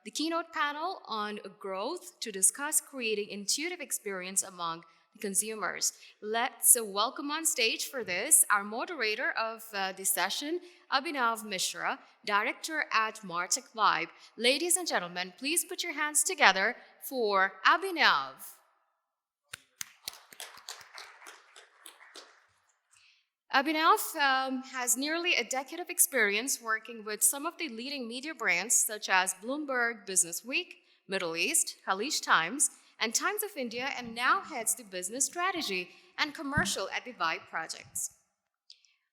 the keynote panel on growth to discuss creating intuitive experience among consumers. Let's welcome on stage for this our moderator of this session, Abhinav Mishra, director at Martechvibe. Ladies and gentlemen, please put your hands together for Abhinav. Abhinav has nearly a decade of experience working with some of the leading media brands such as Bloomberg Businessweek, Middle East, Khaleej Times, and Times of India, and now heads the business strategy and commercial at the Vibe Projects.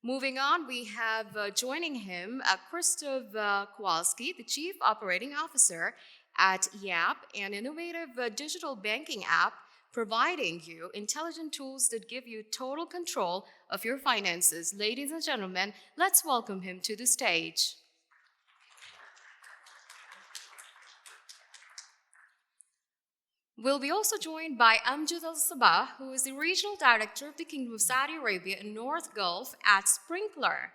Moving on, we have joining him Krzysztof Kowalski, the Chief Operating Officer at Yap, an innovative digital banking app providing you intelligent tools that give you total control of your finances. Ladies and gentlemen, let's welcome him to the stage. We'll be also joined by Amjad Al Sabbah, who is the Regional Director of the Kingdom of Saudi Arabia and North Gulf at Sprinklr.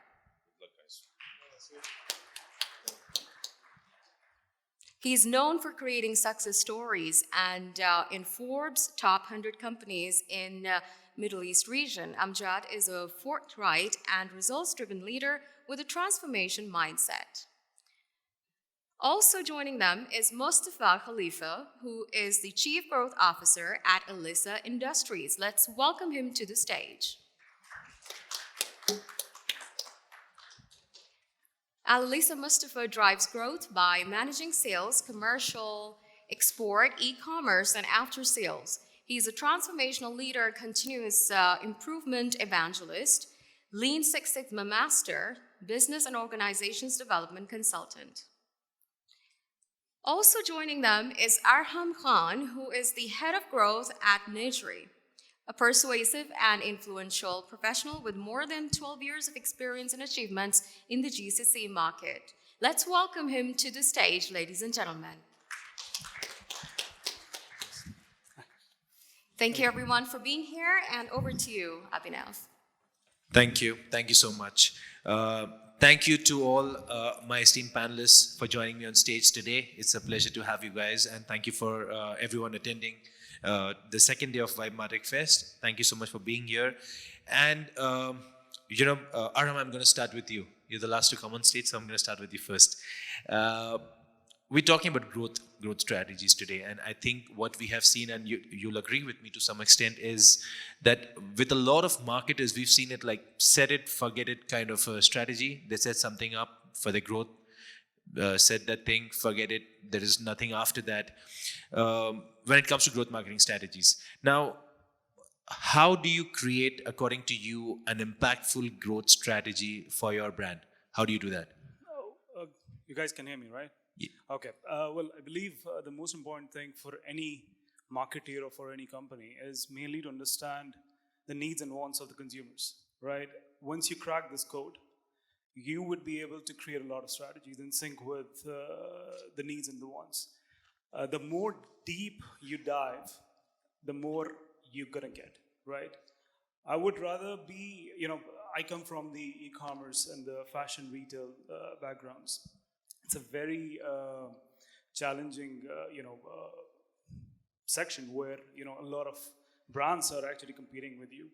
He's known for creating success stories and in Forbes' top 100 companies in Middle East region. Amjad is a forthright and results-driven leader with a transformation mindset. Also joining them is Mostafa Khalifa, who is the Chief Growth Officer at Alessa Industries. Let's welcome him to the stage. Alessa Mustafa drives growth by managing sales, commercial, export, e-commerce, and after-sales. He's a transformational leader, continuous improvement evangelist, Lean Six Sigma master, business and organizations development consultant. Also joining them is Arham Khan, who is the head of growth at Nejree, a persuasive and influential professional with more than 12 years of experience and achievements in the GCC market. Let's welcome him to the stage, ladies and gentlemen. Thank you, everyone, for being here, and over to you, Abhinav. Thank you. Thank you so much. Thank you to all my esteemed panelists for joining me on stage today. It's a pleasure to have you guys, and thank you for everyone attending the second day of Vibe Martech Fest. Thank you so much for being here. And, Arham, I'm going to start with you. You're the last to come on stage, so I'm going to start with you first. We're talking about growth strategies today, and I think what we have seen, and you'll agree with me to some extent, is that with a lot of marketers, we've seen it like set it, forget it kind of a strategy. They set something up for the growth, said that thing, forget it, there is nothing after that when it comes to growth marketing strategies. Now, how do you create, according to you, an impactful growth strategy for your brand? How do you do that? You guys can hear me, right? Yeah. Okay. Well, I believe the most important thing for any marketeer or for any company is mainly to understand the needs and wants of the consumers, right? Once you crack this code, you would be able to create a lot of strategies in sync with the needs and the wants. The more deep you dive, the more you're gonna get, right? I would rather be, I come from the e-commerce and the fashion retail backgrounds. It's a very challenging, section where a lot of brands are actually competing with you.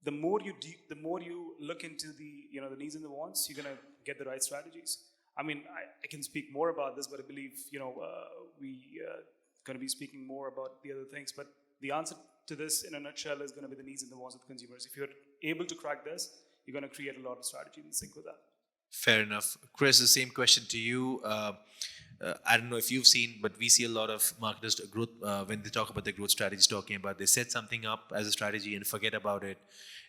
The more you look into the needs and the wants, you're gonna get the right strategies. I mean, I can speak more about this, but I believe we gonna be speaking more about the other things. But the answer to this, in a nutshell, is gonna be the needs and the wants of the consumers. If you're able to crack this, you're gonna create a lot of strategy in sync with that. Fair enough. Chris, the same question to you. I don't know if you've seen, but we see a lot of marketers when they talk about their growth strategies, talking about they set something up as a strategy and forget about it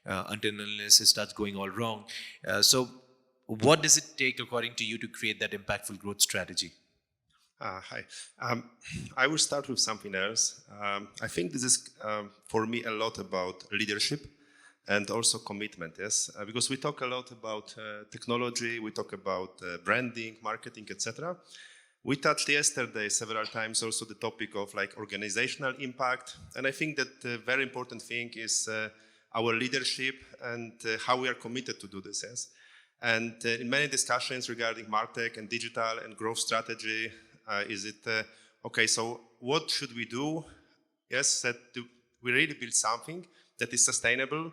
until unless it starts going all wrong. So what does it take, according to you, to create that impactful growth strategy? Hi. I will start with something else. I think this is, for me, a lot about leadership and also commitment, yes? Because we talk a lot about technology, we talk about branding, marketing, etc. We touched yesterday several times also the topic of like organizational impact. And I think that the very important thing is our leadership and how we are committed to do this, yes? And in many discussions regarding Martech and digital and growth strategy, Is it okay? So what should we do? Yes, that we really build something that is sustainable,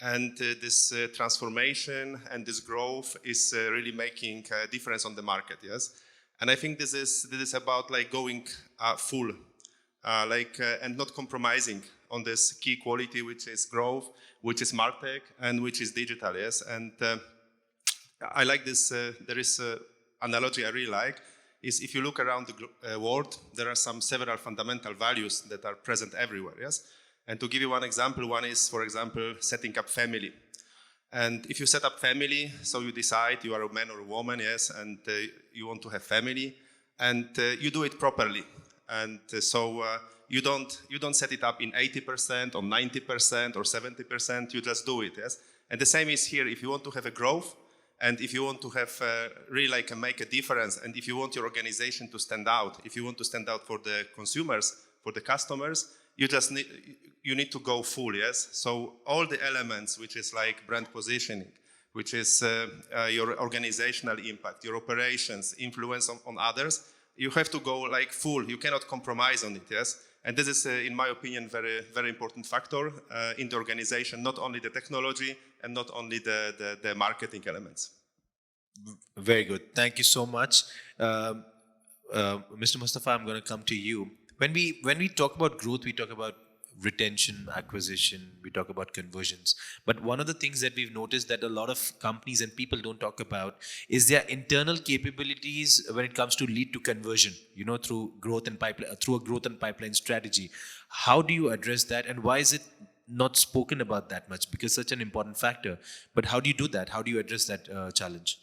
and this transformation and this growth is really making a difference on the market. Yes, and I think this is about like going full, and not compromising on this key quality, which is growth, which is Martech, and which is digital. Yes, and I like this. There is an analogy I really like. Is if you look around the world, there are several fundamental values that are present everywhere. Yes, and to give you one example, one is, for example, setting up family. And if you set up family, so you decide you are a man or a woman, yes, and you want to have family, and you do it properly. And so you don't set it up in 80% or 90% or 70%. You just do it, yes. And the same is here. If you want to have a growth, and if you want to have really like make a difference, and if you want your organization to stand out, if you want to stand out for the consumers, for the customers, you need to go full, yes. So all the elements, which is like brand positioning, which is your organizational impact, your operations, influence on others, you have to go like full. You cannot compromise on it, yes. And this is, in my opinion, very, very important factor in the organization, not only the technology and not only the marketing elements. Very good. Thank you so much. Mr. Mostafa, I'm going to come to you. When we talk about growth, we talk about retention, acquisition, we talk about conversions. But one of the things that we've noticed that a lot of companies and people don't talk about is their internal capabilities when it comes to lead to conversion, through growth and pipeline, through a growth and pipeline strategy. How do you address that, and why is it not spoken about that much? Because such an important factor. But how do you do that? How do you address that challenge?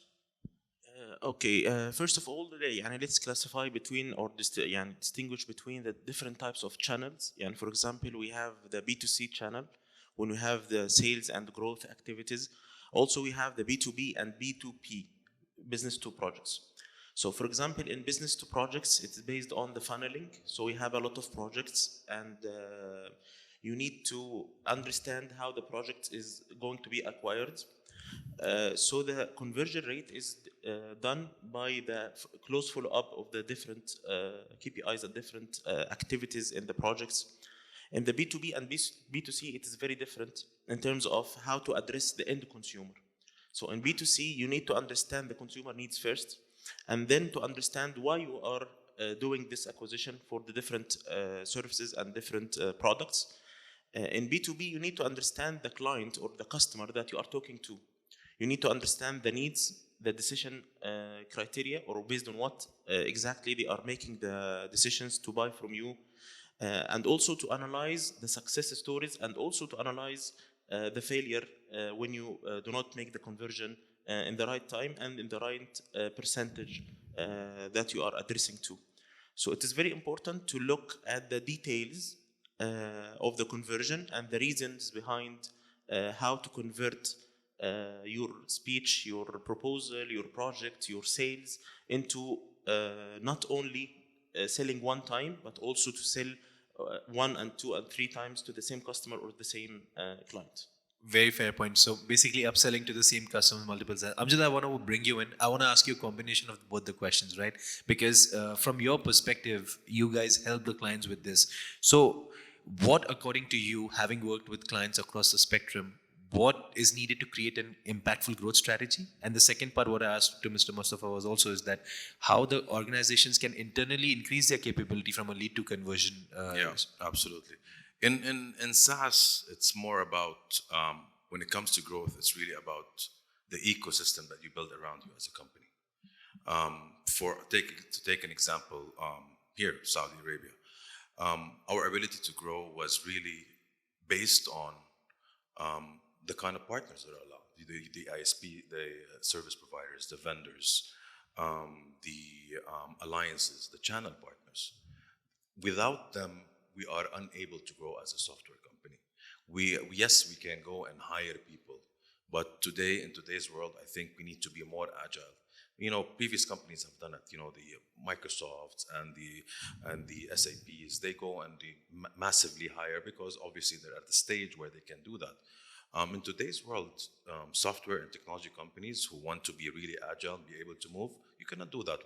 First of all, let's classify between or distinguish between the different types of channels. For example, we have the B2C channel, when we have the sales and growth activities. Also, we have the B2B and B2P, business to projects. So, for example, in business to projects, it's based on the funneling. So we have a lot of projects, and you need to understand how the project is going to be acquired. So the conversion rate is done by the close follow-up of the different KPIs and different activities in the projects. In the B2B and B2C, it is very different in terms of how to address the end consumer. So in B2C, you need to understand the consumer needs first, and then to understand why you are doing this acquisition for the different services and different products. In B2B, you need to understand the client or the customer that you are talking to. You need to understand the needs, the decision criteria, or based on what exactly they are making the decisions to buy from you, and also to analyze the success stories, and also to analyze the failure when you do not make the conversion in the right time and in the right percentage that you are addressing to. So it is very important to look at the details of the conversion and the reasons behind how to convert your speech, your proposal, your project, your sales into not only selling one time, but also to sell 1 and 2 and 3 times to the same customer or the same client. Very fair point. So basically upselling to the same customers multiple times. Amjad, I want to bring you in. I want to ask you a combination of both the questions, right? Because from your perspective, you guys help the clients with this. So what, according to you, having worked with clients across the spectrum, what is needed to create an impactful growth strategy? And the second part, what I asked to Mr. Mostafa was also is that how the organizations can internally increase their capability from a lead to conversion. Yes, absolutely. In SaaS, it's more about, when it comes to growth, it's really about the ecosystem that you build around you as a company. To take an example, here, Saudi Arabia, our ability to grow was really based on the kind of partners that are allowed, the ISP, the service providers, the vendors, the alliances, the channel partners. Without them, we are unable to grow as a software company. Yes, we can go and hire people, but today, in today's world, I think we need to be more agile. Previous companies have done it. The Microsofts and the SAPs, they go and they massively hire because obviously they're at the stage where they can do that. In today's world, software and technology companies who want to be really agile and be able to move, you cannot do that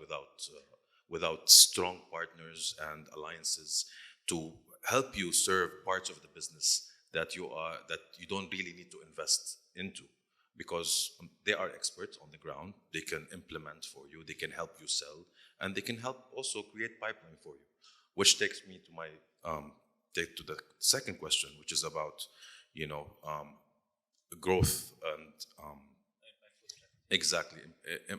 without strong partners and alliances to help you serve parts of the business that you don't really need to invest into, because they are experts on the ground. They can implement for you, they can help you sell, and they can help also create pipeline for you. Which takes me to my to the second question, which is about growth and exactly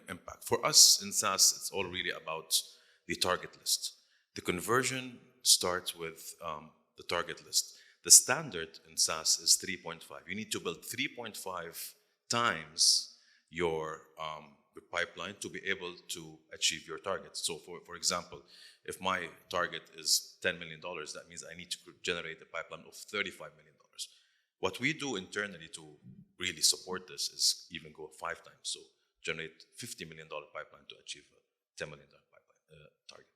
impact. For us in SaaS, it's all really about the target list. The conversion starts with the target list. The standard in SaaS is 3.5. You need to build 3.5 times your pipeline to be able to achieve your target. So for example, if my target is $10 million, that means I need to generate a pipeline of $35 million. What we do internally to really support this is even go 5 times. So generate $50 million pipeline to achieve a $10 million pipeline target.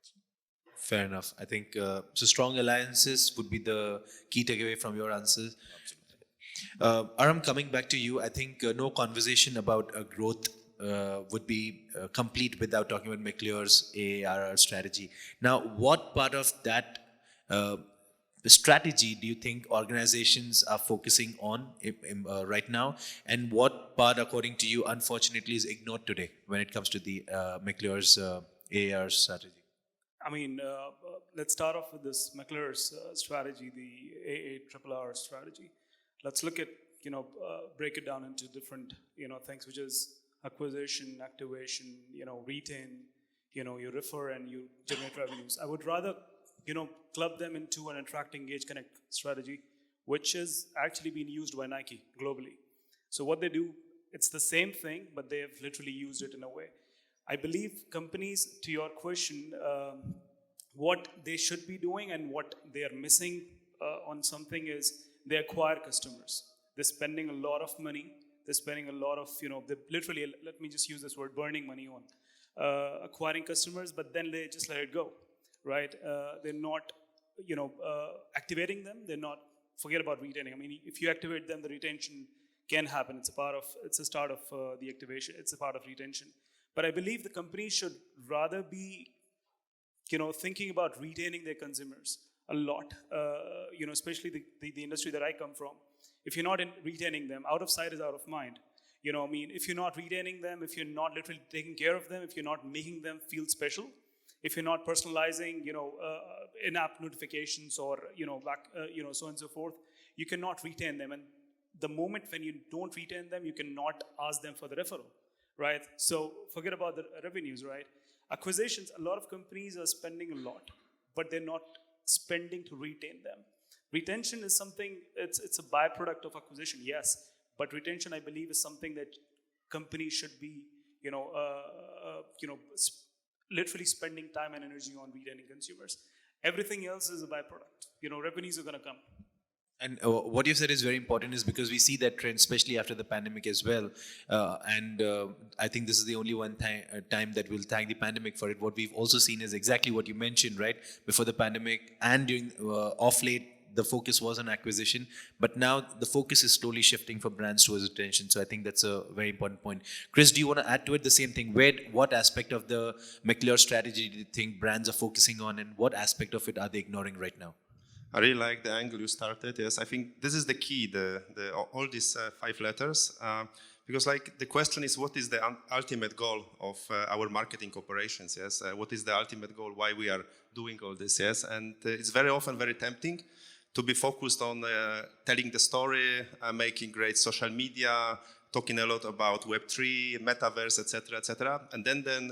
Fair enough. I think so. Strong alliances would be the key takeaway from your answers. Absolutely. Arham, coming back to you, I think no conversation about growth would be complete without talking about McClure's ARR strategy. Now, what part of that strategy do you think organizations are focusing on right now, and what part, according to you, unfortunately is ignored today when it comes to the McClure's ARR strategy? I mean, let's start off with this McClure's strategy, the AARR strategy. Let's look at, break it down into different, things, which is acquisition, activation, retain, you refer and you generate revenues. I would rather, club them into an attract, engage, connect strategy, which is actually being used by Nike globally. So what they do, it's the same thing, but they have literally used it in a way. I believe companies, to your question, what they should be doing and what they are missing on something is they acquire customers. They're spending a lot of money. They're spending a lot of, they literally, let me just use this word, burning money on acquiring customers, but then they just let it go, right? They're not, activating them. They're not, forget about retaining. I mean, if you activate them, the retention can happen. It's a start of the activation. It's a part of retention. But I believe the company should rather be, thinking about retaining their consumers a lot. Especially the industry that I come from. If you're not retaining them, out of sight is out of mind. If you're not retaining them, if you're not literally taking care of them, if you're not making them feel special, if you're not personalizing, in-app notifications or, so on and so forth, you cannot retain them. And the moment when you don't retain them, you cannot ask them for the referral. Right? So forget about the revenues, right? Acquisitions, a lot of companies are spending a lot, but they're not spending to retain them. Retention is something, it's a byproduct of acquisition, yes, but retention, I believe, is something that companies should be, literally spending time and energy on retaining consumers. Everything else is a byproduct. Revenues are going to come. And what you've said is very important, is because we see that trend, especially after the pandemic as well. I think this is the only one time that we'll thank the pandemic for it. What we've also seen is exactly what you mentioned, right? Before the pandemic and during off late, the focus was on acquisition. But now the focus is slowly shifting from brands towards retention. So I think that's a very important point. Chris, do you want to add to it the same thing? What aspect of the McClure strategy do you think brands are focusing on, and what aspect of it are they ignoring right now? I really like the angle you started. Yes, I think this is the key, all these 5 letters, because the question is, what is the ultimate goal of our marketing operations? Yes, what is the ultimate goal? Why we are doing all this? Yes, and it's very often very tempting to be focused on telling the story, making great social media, talking a lot about Web3, metaverse, etc., etc. And then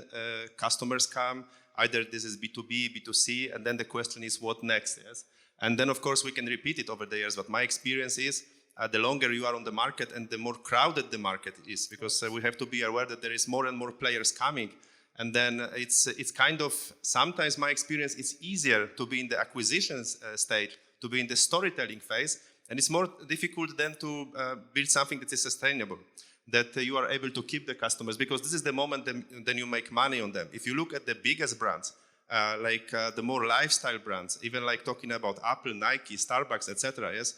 customers come. Either this is B2B, B2C, and then the question is, what next? Yes. And then, of course, we can repeat it over the years. But my experience is the longer you are on the market and the more crowded the market is, because we have to be aware that there is more and more players coming. And then it's kind of, sometimes my experience, it's easier to be in the acquisitions stage, to be in the storytelling phase. And it's more difficult than to build something that is sustainable, that you are able to keep the customers, because this is the moment then you make money on them. If you look at the biggest brands, the more lifestyle brands, even talking about Apple, Nike, Starbucks, etc. Yes,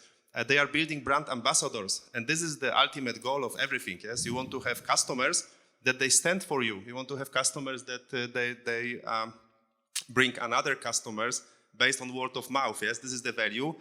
they are building brand ambassadors, and this is the ultimate goal of everything. Yes, you want to have customers that they stand for you. You want to have customers that bring another customers based on word of mouth. Yes, this is the value,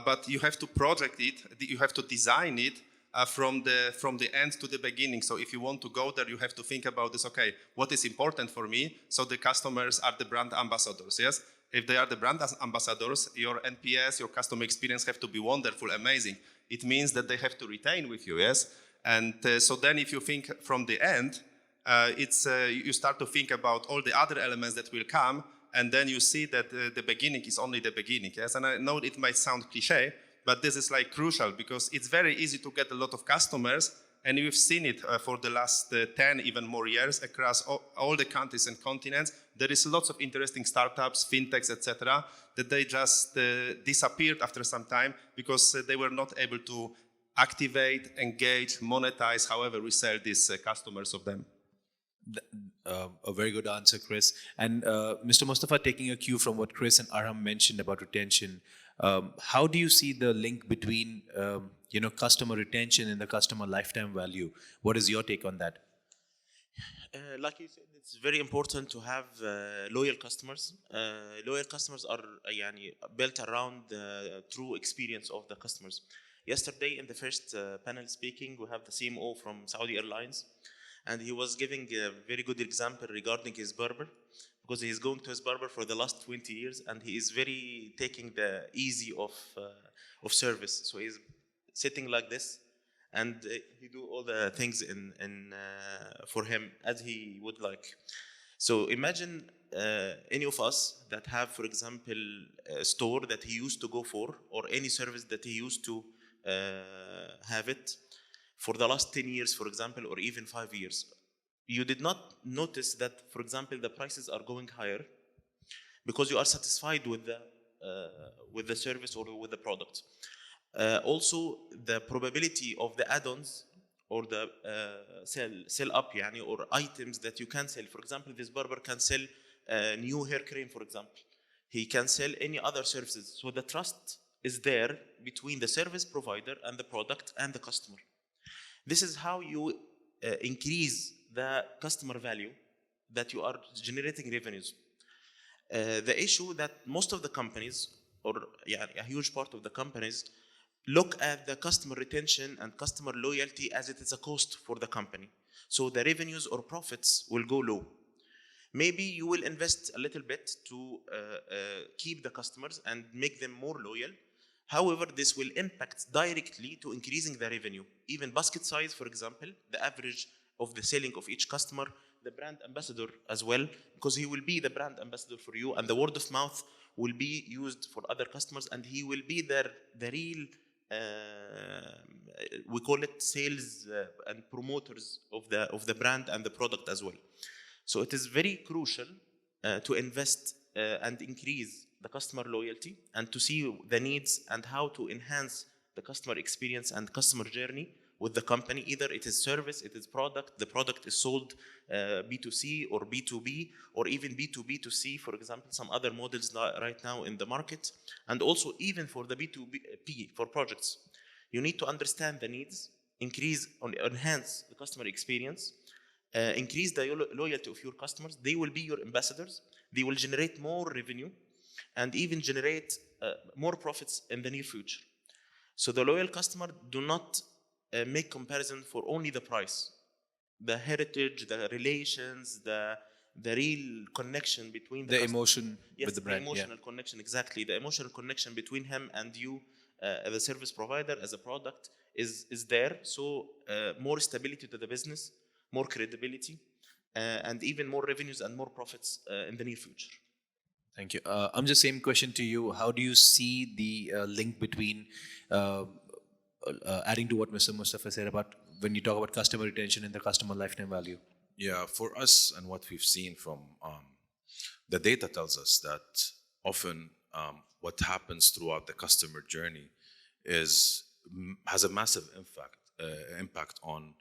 but you have to project it. You have to design it from the end to the beginning. So if you want to go there, you have to think about this. Okay, what is important for me? So the customers are the brand ambassadors. Yes, if they are the brand ambassadors, your NPS, your customer experience have to be wonderful, amazing. It means that they have to retain with you. Yes, and so then if you think from the end, you start to think about all the other elements that will come, and then you see that the beginning is only the beginning. Yes, and I know it might sound cliche, but this is like crucial because it's very easy to get a lot of customers, and we've seen it for the last 10, even more years across all the countries and continents. There is lots of interesting startups, fintechs, etc., that they just disappeared after some time because they were not able to activate, engage, monetize, however we sell these customers of them. A very good answer, Chris. And Mr. Mostafa, taking a cue from what Chris and Arham mentioned about retention, how do you see the link between customer retention and the customer lifetime value? What is your take on that? Like you said, it's very important to have loyal customers. Loyal customers are built around the true experience of the customers. Yesterday, in the first panel speaking, we have the CMO from Saudi Airlines, and he was giving a very good example regarding his barber, because he is going to his barber for the last 20 years, and he is very taking the easy of service. So he's sitting like this, and he do all the things for him as he would like. So imagine any of us that have, for example, a store that he used to go for, or any service that he used to have it for the last 10 years, for example, or even 5 years. You did not notice that, for example, the prices are going higher because you are satisfied with the service or with the product. Also, the probability of the add-ons or the sell up, or items that you can sell. For example, this barber can sell a new hair cream, for example. He can sell any other services. So the trust is there between the service provider and the product and the customer. This is how you increase the customer value, that you are generating revenues. The issue that most of the companies, or a huge part of the companies, look at the customer retention and customer loyalty as it is a cost for the company. So the revenues or profits will go low. Maybe you will invest a little bit to keep the customers and make them more loyal. However, this will impact directly to increasing the revenue. Even basket size, for example, the average of the selling of each customer, the brand ambassador as well, because he will be the brand ambassador for you, and the word of mouth will be used for other customers, and he will be the real, we call it sales and promoters of the brand and the product as well. So it is very crucial to invest and increase the customer loyalty, and to see the needs and how to enhance the customer experience and customer journey with the company. Either it is service, it is product, the product is sold B2C or B2B, or even B2B2C, for example, some other models right now in the market. And also even for the B2B, for projects, you need to understand the needs, enhance the customer experience, increase the loyalty of your customers. They will be your ambassadors. They will generate more revenue and even generate more profits in the near future. So the loyal customer do not make comparison for only the price. The heritage, the relations, the real connection between the emotion with the brand. The emotional connection, exactly. The emotional connection between him and you as a service provider, as a product, is there. So more stability to the business, more credibility, and even more revenues and more profits in the near future. Thank you. Amjad, same question to you. How do you see the link between, adding to what Mr. Mostafa said about when you talk about customer retention and the customer lifetime value? Yeah, for us and what we've seen from the data tells us that often what happens throughout the customer journey has a massive impact on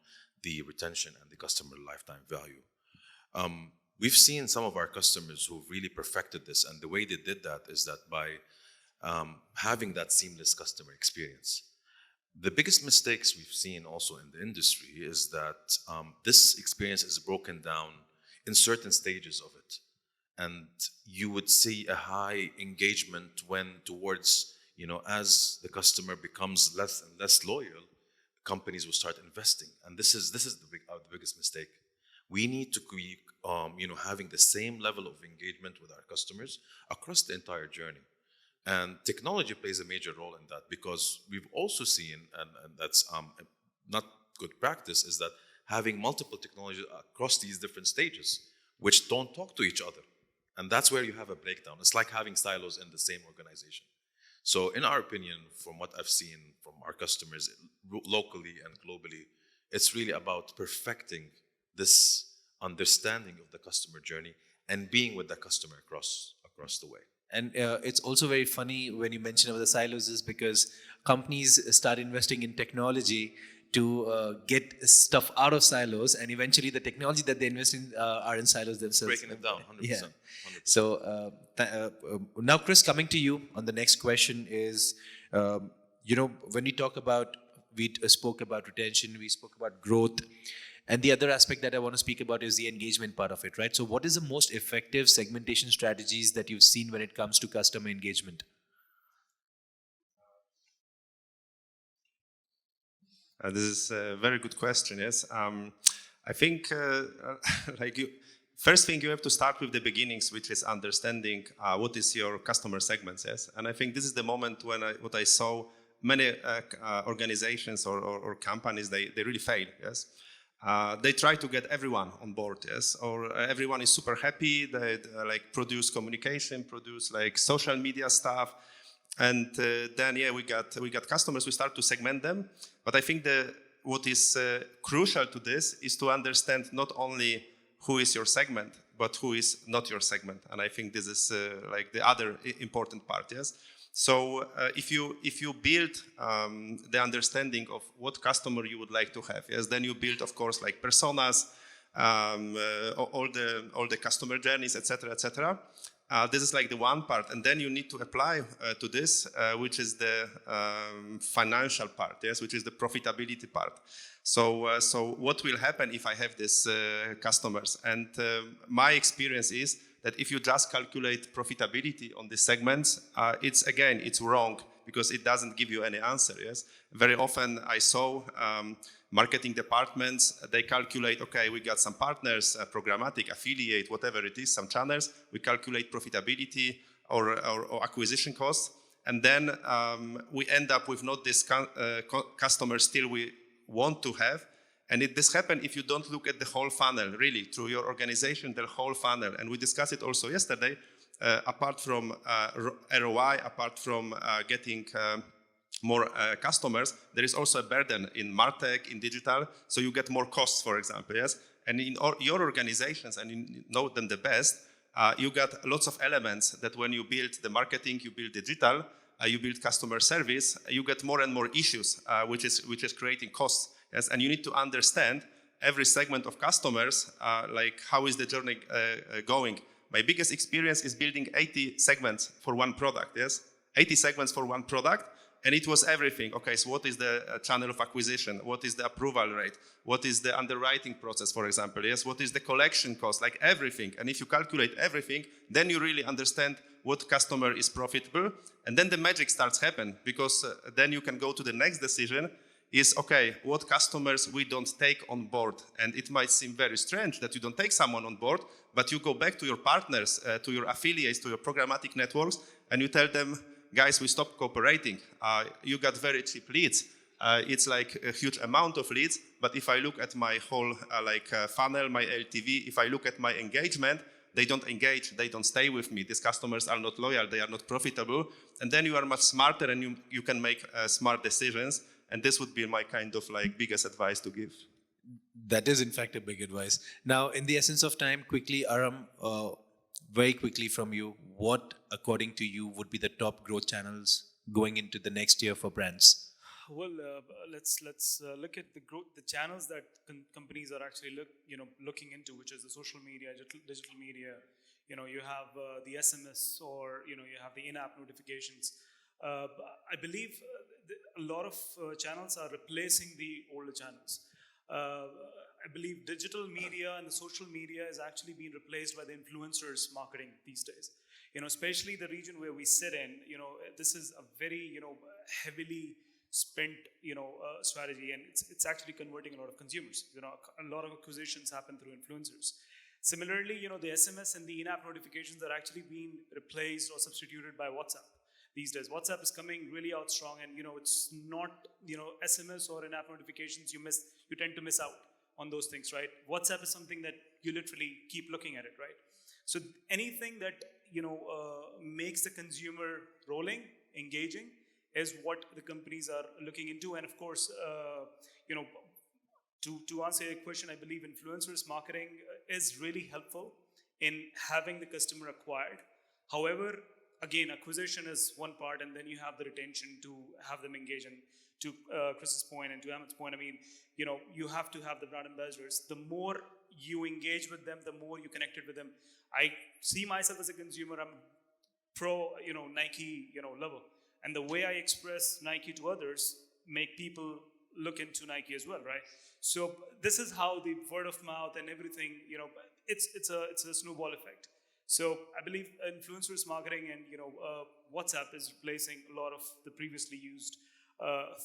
the retention and the customer lifetime value. We've seen some of our customers who've really perfected this, and the way they did that is that by having that seamless customer experience. The biggest mistakes we've seen also in the industry is that this experience is broken down in certain stages of it. and you would see a high engagement when towards, as the customer becomes less and less loyal, companies will start investing. And this is the biggest mistake. We need to be having the same level of engagement with our customers across the entire journey. And technology plays a major role in that, because we've also seen, and that's not good practice, is that having multiple technologies across these different stages, which don't talk to each other. And that's where you have a breakdown. It's like having silos in the same organization. So in our opinion, from what I've seen from our customers locally and globally, it's really about perfecting this understanding of the customer journey and being with the customer across the way. And it's also very funny when you mention about the silos, is because companies start investing in technology to get stuff out of silos, and eventually the technology that they invest in are in silos themselves. Breaking it down, 100%. Yeah. 100%. So now, Chris, coming to you on the next question is, when we talk about, we spoke about retention, we spoke about growth, and the other aspect that I want to speak about is the engagement part of it, right? So what is the most effective segmentation strategies that you've seen when it comes to customer engagement? This is a very good question, yes. I think, first thing you have to start with the beginnings, which is understanding what is your customer segments, yes. And I think this is the moment when what I saw many organizations or companies, they really fail, yes. They try to get everyone on board, yes, or everyone is super happy. They produce communication, produce social media stuff, and then we got customers. We start to segment them, but I think what is crucial to this is to understand not only who is your segment, but who is not your segment, and I think this is the other important part, yes. So if you build the understanding of what customer you would like to have, yes, then you build, of course, personas, all the customer journeys, etc., etc. This is the one part, and then you need to apply to this, which is the financial part, yes, which is the profitability part. So what will happen if I have these customers? And my experience is that if you just calculate profitability on these segments, it's wrong, because it doesn't give you any answer, yes? Very often I saw marketing departments, they calculate, okay, we got some partners, programmatic, affiliate, whatever it is, some channels, we calculate profitability or acquisition costs, and then we end up with not this customer still we want to have. And this happens if you don't look at the whole funnel, really, through your organization, the whole funnel. And we discussed it also yesterday, apart from ROI, apart from getting more customers, there is also a burden in Martech, in digital, so you get more costs, for example, yes? And in your organizations, and you know them the best, you got lots of elements that when you build the marketing, you build digital, you build customer service, you get more and more issues, which is creating costs. Yes, and you need to understand every segment of customers, how is the journey going. My biggest experience is building 80 segments for one product, yes? 80 segments for one product, and it was everything. Okay, so what is the channel of acquisition? What is the approval rate? What is the underwriting process, for example, yes? What is the collection cost? Everything. And if you calculate everything, then you really understand what customer is profitable, and then the magic starts happen, because then you can go to the next decision, is, okay, what customers we don't take on board. And it might seem very strange that you don't take someone on board, but you go back to your partners, to your affiliates, to your programmatic networks, and you tell them, guys, we stopped cooperating. You got very cheap leads. It's a huge amount of leads, but if I look at my whole funnel, my LTV, if I look at my engagement, they don't engage, they don't stay with me. These customers are not loyal, they are not profitable. And then you are much smarter, and you can make smart decisions. And this would be my kind of biggest advice to give. That is, in fact, a big advice. Now, in the essence of time, quickly, Arham, very quickly from you, what, according to you, would be the top growth channels going into the next year for brands? Well, let's look at the channels that companies are actually looking into, which is the social media, digital media. You have the SMS, or you have the in-app notifications. I believe a lot of channels are replacing the older channels. I believe digital media and the social media is actually being replaced by the influencers marketing these days. Especially the region where we sit in, this is a very, heavily spent, strategy, and it's actually converting a lot of consumers. A lot of acquisitions happen through influencers. Similarly, the SMS and the in-app notifications are actually being replaced or substituted by WhatsApp these days. WhatsApp is coming really out strong, and it's not SMS or in-app notifications you tend to miss out on those things, right? WhatsApp is something that you literally keep looking at it, right? So anything that makes the consumer rolling, engaging, is what the companies are looking into. And of course, to answer your question, I believe influencers marketing is really helpful in having the customer acquired. However, again, acquisition is one part, and then you have the retention to have them engage. And to Chris's point and to Ahmed's point, I mean, you have to have the brand ambassadors. The more you engage with them, the more you connected with them. I see myself as a consumer. I'm pro, Nike, lover. And the way I express Nike to others make people look into Nike as well, right? So this is how the word of mouth and everything, it's a snowball effect. So I believe influencers marketing and WhatsApp is replacing a lot of the previously used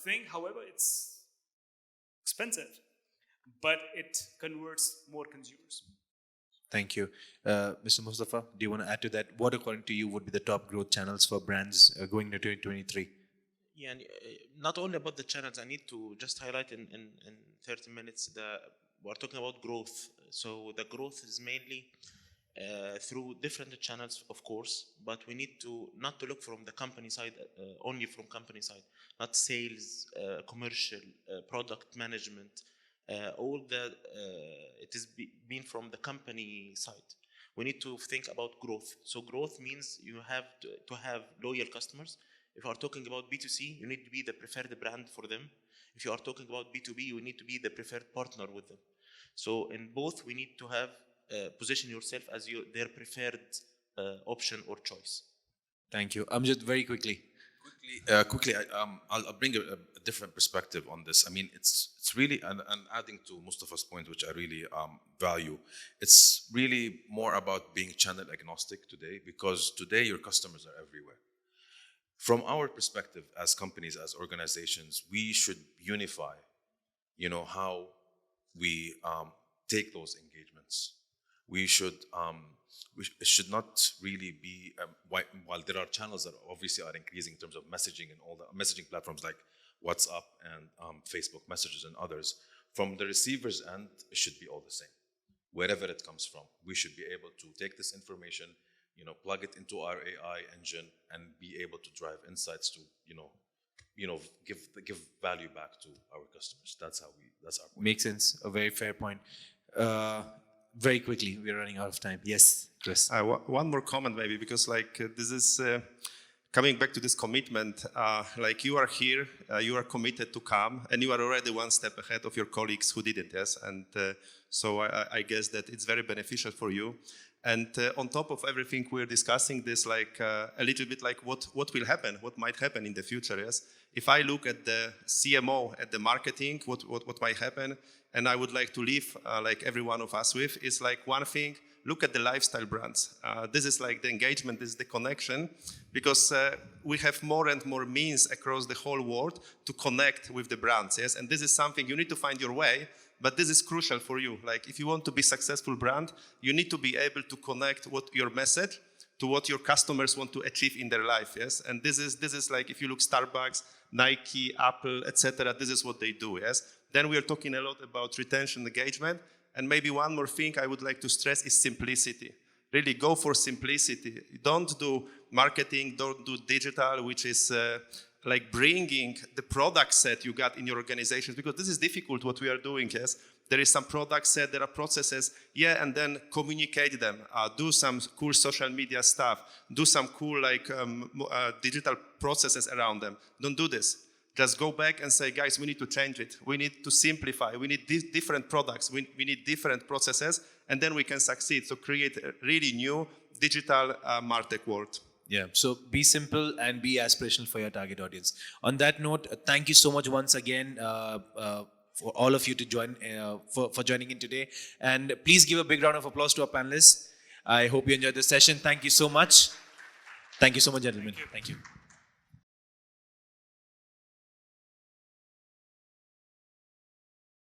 thing. However, it's expensive, but it converts more consumers. Thank you. Mr. Mostafa, do you want to add to that? What, according to you, would be the top growth channels for brands going into 2023? Yeah, and not only about the channels, I need to just highlight in 30 minutes we're talking about growth. So the growth is mainly through different channels, of course, but we need to not to look from the company side, only from company side, not sales, commercial, product management, all that it is being from the company side. We need to think about growth. So growth means you have to have loyal customers. If you are talking about B2C, you need to be the preferred brand for them. If you are talking about B2B, you need to be the preferred partner with them. So in both, we need to have position yourself as their preferred option or choice. Thank you. Amjad, very quickly. Quickly, I'll bring a different perspective on this. I mean, it's really, and adding to Mustafa's point, which I really value, it's really more about being channel agnostic today, because today your customers are everywhere. From our perspective as companies, as organizations, we should unify, how we take those engagements. We should it should not really be, while there are channels that obviously are increasing in terms of messaging and all the messaging platforms like WhatsApp and Facebook messages and others, from the receiver's end, it should be all the same. Wherever it comes from, we should be able to take this information, plug it into our AI engine and be able to drive insights to, give value back to our customers. That's our point. Makes sense. A very fair point. Very quickly, we're running out of time. Yes, Chris. One more comment maybe, because this is coming back to this commitment. You are here, you are committed to come, and you are already one step ahead of your colleagues who didn't, yes? And so I guess that it's very beneficial for you. And on top of everything, we're discussing this a little bit what will happen, what might happen in the future, yes? If I look at the CMO, at the marketing, what might happen, and I would like to leave, every one of us with, is one thing, look at the lifestyle brands. This is the engagement, this is the connection, because we have more and more means across the whole world to connect with the brands, yes? And this is something you need to find your way, but this is crucial for you. If you want to be a successful brand, you need to be able to connect your message to what your customers want to achieve in their life, yes? And this is if you look Starbucks, Nike, Apple, etc., this is what they do, yes? Then we are talking a lot about retention, engagement, and maybe one more thing I would like to stress is simplicity. Really go for simplicity. Don't do marketing, don't do digital, which is bringing the product set you got in your organizations, because this is difficult what we are doing, yes? There is some product set, there are processes, and then communicate them. Do some cool social media stuff. Do some cool digital processes around them. Don't do this. Just go back and say, guys, we need to change it. We need to simplify. We need different products. We need different processes, and then we can succeed. So create a really new digital Martech world. Yeah, so be simple and be aspirational for your target audience. On that note, thank you so much once again for all of you to join for joining in today. And please give a big round of applause to our panelists. I hope you enjoyed the session. Thank you so much. Thank you so much, gentlemen. Thank you.